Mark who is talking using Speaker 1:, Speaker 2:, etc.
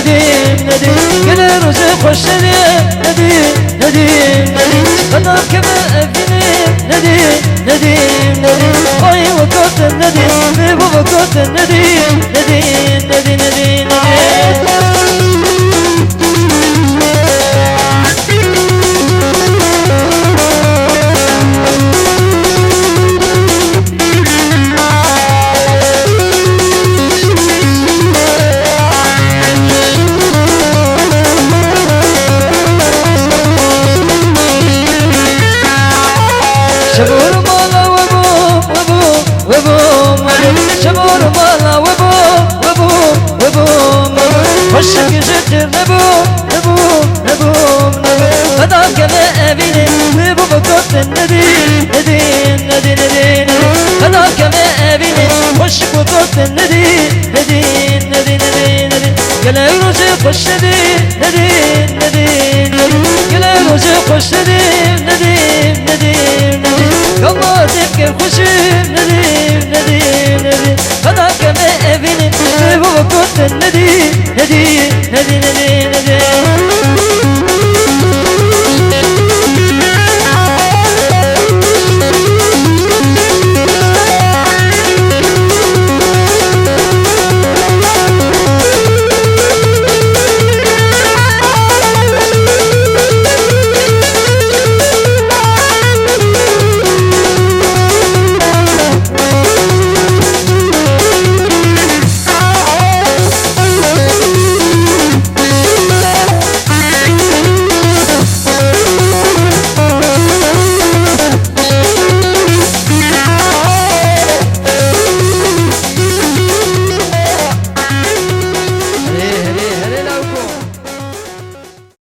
Speaker 1: ندیم ندیم گل روز خوش ندیم ندیم ندیم ندیم قدم که به افینیم ندیم ندیم ندیم آی وقت ندیم به وقت ندیم ندیم ندیم ندیم شبور مالا وبوم وبوم وبوم شبور مالا وبوم وبوم وبوم خوشك جدر نبوم نبوم نبوم فدا كما أبيني نبو بكوت الندين ندين ندين ندين فدا كما أبيني خوشك بكوت الندين ندين ندين ندين ندين يلا روزي خوش ندين ندين ندين يلا روزي خوش ندين ندين ندين يلا تبكي خوشين نديم نديم نديم فدا كما أبيني نبو بكوت الندين نديم